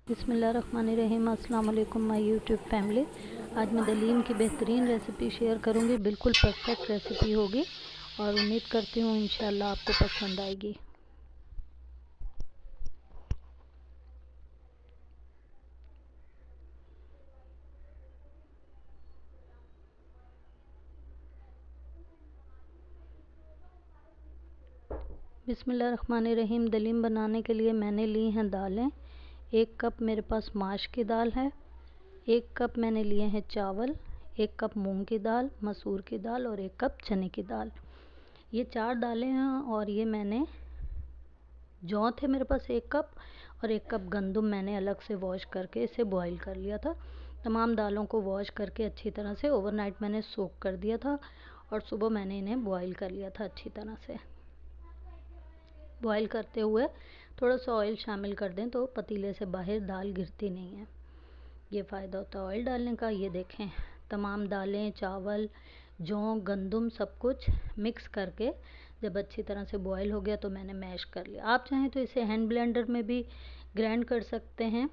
बिस्मिल्लाहिर्रहमानिर्रहीम। अस्सलाम वालेकुम माय यूट्यूब फैमिली। आज मैं दलीम की बेहतरीन रेसिपी शेयर करूंगी। बिल्कुल परफेक्ट रेसिपी होगी और उम्मीद करती हूँ इंशाल्लाह आपको पसंद आएगी। बिस्मिल्लाहिर्रहमानिर्रहीम। दलीम बनाने के लिए मैंने ली हैं दालें। 1 कप मेरे पास माश की दाल है, 1 कप मैंने लिए हैं चावल, 1 कप मूंग की दाल, मसूर की दाल और 1 कप चने की दाल। ये 4 दालें हैं और ये मैंने जौ थे मेरे पास 1 कप और 1 कप गंदम मैंने अलग से वॉश करके इसे बॉईल कर लिया था। तमाम दालों को वॉश करके अच्छी तरह से ओवरनाइट मैंने सोक कर दिया था और सुबह मैंने इन्हें बॉईल कर लिया था। अच्छी तरह से बॉईल करते हुए थोड़ा सा ऑयल शामिल कर दें तो पतीले से बाहर दाल गिरती नहीं है। ये फ़ायदा होता है ऑयल डालने का। ये देखें, तमाम दालें, चावल, जौ, गंदम सब कुछ मिक्स करके जब अच्छी तरह से बॉईल हो गया तो मैंने मैश कर लिया। आप चाहें तो इसे हैंड ब्लेंडर में भी ग्राइंड कर सकते हैं,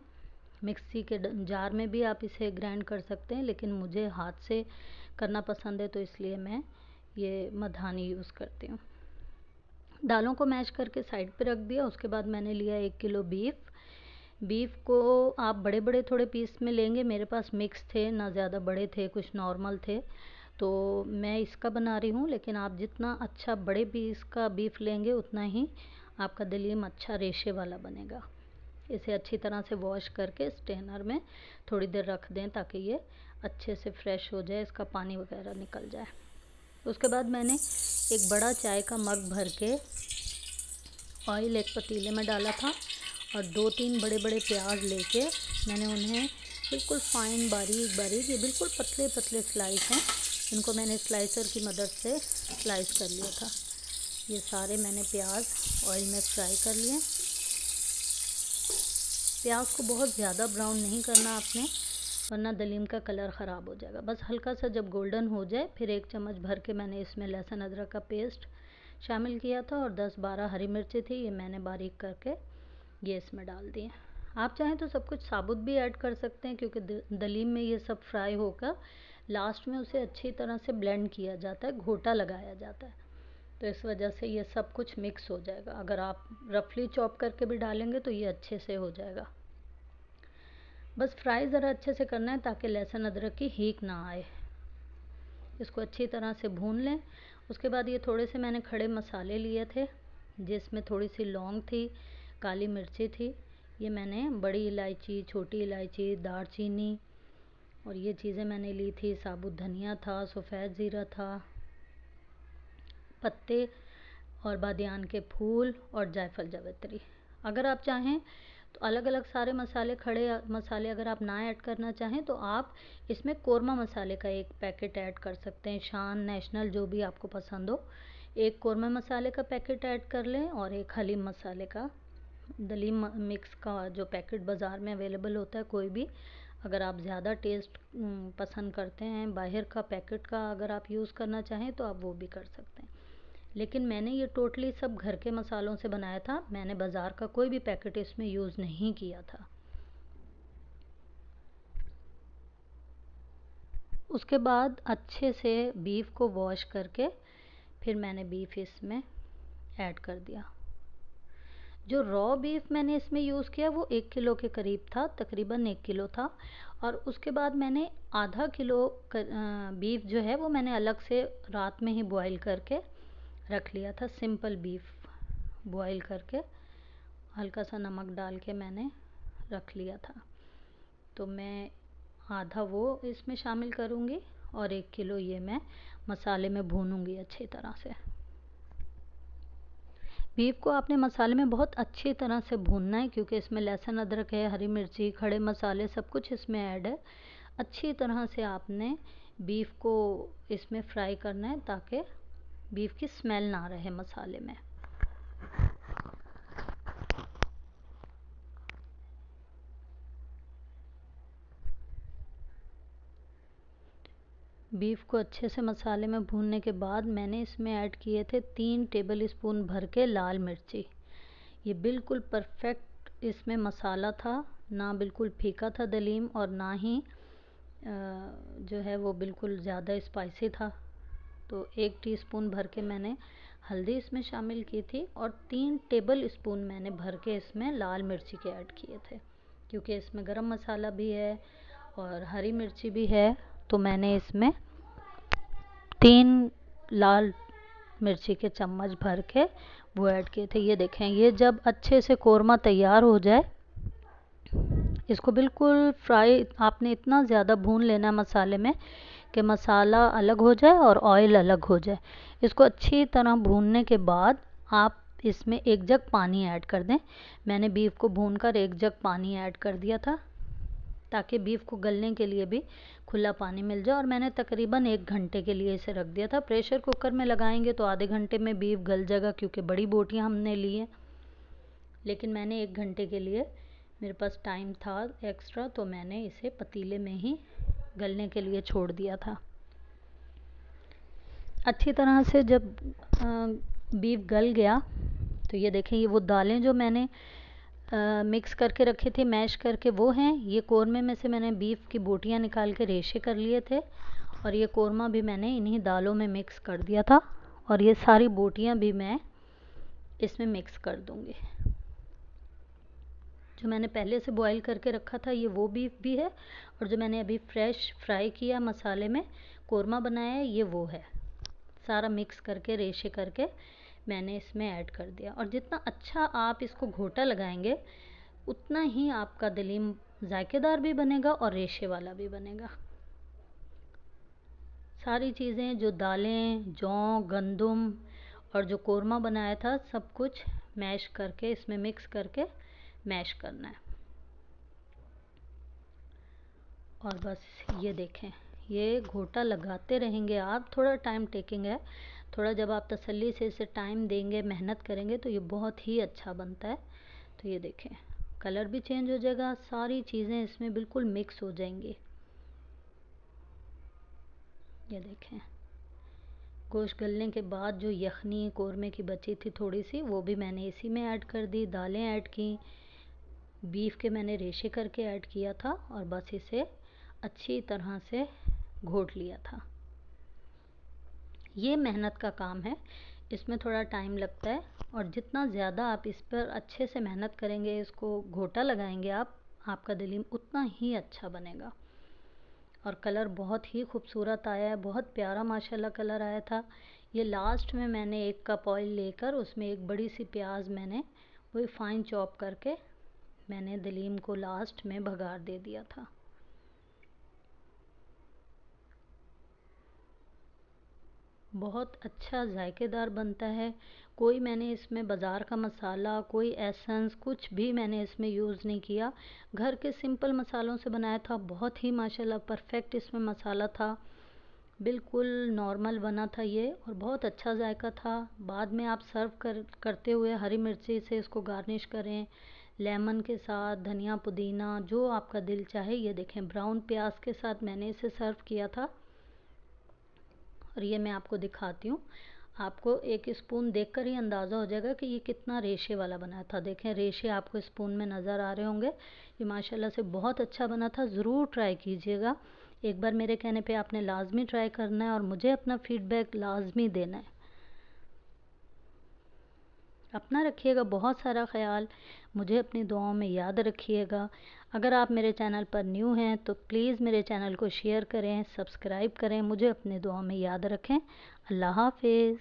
मिक्सी के जार में भी आप इसे ग्राइंड कर सकते हैं, लेकिन मुझे हाथ से करना पसंद है तो इसलिए मैं ये मधानी यूज़ करती हूँ। दालों को मैश करके साइड पे रख दिया। उसके बाद मैंने लिया 1 किलो बीफ को आप बड़े बड़े थोड़े पीस में लेंगे। मेरे पास मिक्स थे, ना ज़्यादा बड़े थे, कुछ नॉर्मल थे, तो मैं इसका बना रही हूँ। लेकिन आप जितना अच्छा बड़े पीस का बीफ लेंगे उतना ही आपका दलीम अच्छा रेशे वाला बनेगा। इसे अच्छी तरह से वॉश करके स्ट्रेनर में थोड़ी देर रख दें ताकि ये अच्छे से फ्रेश हो जाए, इसका पानी वगैरह निकल जाए। उसके बाद मैंने एक बड़ा चाय का मग भर के ऑयल एक पतीले में डाला था और 2-3 बड़े बड़े प्याज लेके मैंने उन्हें बिल्कुल फाइन बारीक बारीक, ये बिल्कुल पतले पतले स्लाइस हैं, इनको मैंने स्लाइसर की मदद से स्लाइस कर लिया था। ये सारे मैंने प्याज ऑयल में फ्राई कर लिए। प्याज को बहुत ज़्यादा ब्राउन नहीं करना आपने, वरना दलीम का कलर ख़राब हो जाएगा। बस हल्का सा जब गोल्डन हो जाए फिर 1 चम्मच भर के मैंने इसमें लहसुन अदरक का पेस्ट शामिल किया था और 10-12 हरी मिर्ची थी, ये मैंने बारीक करके ये इसमें डाल दिए। आप चाहें तो सब कुछ साबुत भी ऐड कर सकते हैं, क्योंकि दलीम में ये सब फ्राई होकर लास्ट में उसे अच्छी तरह से ब्लेंड किया जाता है, घोटा लगाया जाता है, तो इस वजह से ये सब कुछ मिक्स हो जाएगा। अगर आप रफली चॉप करके भी डालेंगे तो ये अच्छे से हो जाएगा। बस फ्राई ज़रा अच्छे से करना है ताकि लहसुन अदरक की हीक ना आए। इसको अच्छी तरह से भून लें। उसके बाद ये थोड़े से मैंने खड़े मसाले लिए थे, जिसमें थोड़ी सी लौंग थी, काली मिर्ची थी, ये मैंने बड़ी इलायची, छोटी इलायची, दालचीनी और ये चीज़ें मैंने ली थी। साबुत धनिया था, सफ़ेद ज़ीरा था, पत्ते और बादियान के फूल और जायफल जावित्री। अगर आप चाहें तो अलग अलग सारे मसाले, खड़े मसाले अगर आप ना ऐड करना चाहें तो आप इसमें कोरमा मसाले का 1 पैकेट ऐड कर सकते हैं। शान, नेशनल, जो भी आपको पसंद हो, 1 कोरमा मसाले का पैकेट ऐड कर लें और 1 हलीम मसाले का, दलीम मिक्स का जो पैकेट बाज़ार में अवेलेबल होता है कोई भी। अगर आप ज़्यादा टेस्ट पसंद करते हैं बाहर का पैकेट का, अगर आप यूज़ करना चाहें तो आप वो भी कर सकते हैं। लेकिन मैंने ये टोटली सब घर के मसालों से बनाया था, मैंने बाज़ार का कोई भी पैकेट इसमें यूज़ नहीं किया था। उसके बाद अच्छे से बीफ को वॉश करके फिर मैंने बीफ इसमें ऐड कर दिया। जो रॉ बीफ मैंने इसमें यूज़ किया वो 1 किलो के करीब था, तकरीबन 1 किलो था। और उसके बाद मैंने आधा किलो बीफ जो है वो मैंने अलग से रात में ही बॉईल करके रख लिया था। सिंपल बीफ बॉईल करके हल्का सा नमक डाल के मैंने रख लिया था, तो मैं आधा वो इसमें शामिल करूँगी और 1 किलो ये मैं मसाले में भूनूँगी अच्छी तरह से। बीफ को आपने मसाले में बहुत अच्छी तरह से भूनना है, क्योंकि इसमें लहसुन अदरक है, हरी मिर्ची, खड़े मसाले सब कुछ इसमें ऐड है। अच्छी तरह से आपने बीफ को इसमें फ्राई करना है ताकि बीफ की स्मेल ना रहे मसाले में। बीफ को अच्छे से मसाले में भूनने के बाद मैंने इसमें ऐड किए थे 3 टेबल स्पून भर के लाल मिर्ची। ये बिल्कुल परफेक्ट इसमें मसाला था, ना बिल्कुल फीका था दलीम और ना ही जो है वो बिल्कुल ज़्यादा स्पाइसी था। तो 1 टीस्पून भर के मैंने हल्दी इसमें शामिल की थी और 3 टेबल स्पून मैंने भर के इसमें लाल मिर्ची के ऐड किए थे, क्योंकि इसमें गरम मसाला भी है और हरी मिर्ची भी है। तो मैंने इसमें 3 लाल मिर्ची के चम्मच भर के वो ऐड किए थे। ये देखें, ये जब अच्छे से कोरमा तैयार हो जाए, इसको बिल्कुल फ्राई आपने इतना ज़्यादा भून लेना मसाले में कि मसाला अलग हो जाए और ऑयल अलग हो जाए। इसको अच्छी तरह भूनने के बाद आप इसमें 1 जग पानी ऐड कर दें। मैंने बीफ को भूनकर 1 जग पानी ऐड कर दिया था, ताकि बीफ को गलने के लिए भी खुला पानी मिल जाए। और मैंने तकरीबन 1 घंटे के लिए इसे रख दिया था। प्रेशर कुकर में लगाएंगे तो आधे घंटे में बीफ गल जाएगा, क्योंकि बड़ी बोटियां हमने ली हैं। लेकिन मैंने 1 घंटे के लिए, मेरे पास टाइम था एक्स्ट्रा, तो मैंने इसे पतीले में ही गलने के लिए छोड़ दिया था। अच्छी तरह से जब बीफ गल गया तो ये देखें, ये वो दालें जो मैंने मिक्स करके रखे थे, मैश करके, वो हैं। ये कोरमे में से मैंने बीफ की बोटियां निकाल के रेशे कर लिए थे और ये कोरमा भी मैंने इन्हीं दालों में मिक्स कर दिया था। और ये सारी बोटियां भी मैं इसमें मिक्स कर दूंगी। जो मैंने पहले से बॉईल करके रखा था ये वो बीफ भी है, और जो मैंने अभी फ्रेश फ्राई किया मसाले में कोरमा बनाया है ये वो है। सारा मिक्स करके रेशे करके मैंने इसमें ऐड कर दिया। और जितना अच्छा आप इसको घोटा लगाएंगे उतना ही आपका दलीम जायकेदार भी बनेगा और रेशे वाला भी बनेगा। सारी चीज़ें, जो दालें, जौ, गंदुम और जो कोरमा बनाया था, सब कुछ मैश करके इसमें मिक्स करके मैश करना है। और बस ये देखें, ये घोटा लगाते रहेंगे आप, थोड़ा टाइम टेकिंग है। थोड़ा जब आप तसल्ली से इसे टाइम देंगे, मेहनत करेंगे, तो ये बहुत ही अच्छा बनता है। तो ये देखें, कलर भी चेंज हो जाएगा, सारी चीज़ें इसमें बिल्कुल मिक्स हो जाएंगी। ये देखें, गोश्त गलने के बाद जो यखनी कोरमे की बची थी थोड़ी सी, वो भी मैंने इसी में ऐड कर दी। दालें ऐड की, बीफ के मैंने रेशे करके ऐड किया था और बस इसे अच्छी तरह से घोट लिया था। ये मेहनत का काम है, इसमें थोड़ा टाइम लगता है। और जितना ज़्यादा आप इस पर अच्छे से मेहनत करेंगे, इसको घोटा लगाएंगे आप, आपका दलीम उतना ही अच्छा बनेगा। और कलर बहुत ही खूबसूरत आया है, बहुत प्यारा माशाल्लाह कलर आया था। ये लास्ट में मैंने 1 कप ऑयल लेकर उसमें एक बड़ी सी प्याज मैंने वही फाइन चॉप करके मैंने दलीम को लास्ट में भगार दे दिया था। बहुत अच्छा जायकेदार बनता है। कोई मैंने इसमें बाज़ार का मसाला, कोई एसेंस, कुछ भी मैंने इसमें यूज़ नहीं किया। घर के सिंपल मसालों से बनाया था। बहुत ही माशाल्लाह परफेक्ट इसमें मसाला था, बिल्कुल नॉर्मल बना था ये, और बहुत अच्छा जायका था। बाद में आप सर्व करते हुए हरी मिर्ची से इसको गार्निश करें, लेमन के साथ, धनिया पुदीना, जो आपका दिल चाहे। ये देखें, ब्राउन प्याज के साथ मैंने इसे सर्व किया था। और ये मैं आपको दिखाती हूँ, आपको 1 स्पून देखकर ही अंदाज़ा हो जाएगा कि ये कितना रेशे वाला बना था। देखें, रेशे आपको स्पून में नज़र आ रहे होंगे। ये माशाल्लाह से बहुत अच्छा बना था। ज़रूर ट्राई कीजिएगा। एक बार मेरे कहने पे आपने लाजमी ट्राई करना है और मुझे अपना फ़ीडबैक लाजमी देना है। अपना रखिएगा बहुत सारा ख्याल, मुझे अपनी दुआओं में याद रखिएगा। अगर आप मेरे चैनल पर न्यू हैं तो प्लीज़ मेरे चैनल को शेयर करें, सब्सक्राइब करें, मुझे अपनी दुआओं में याद रखें। अल्लाह हाफ़िज़।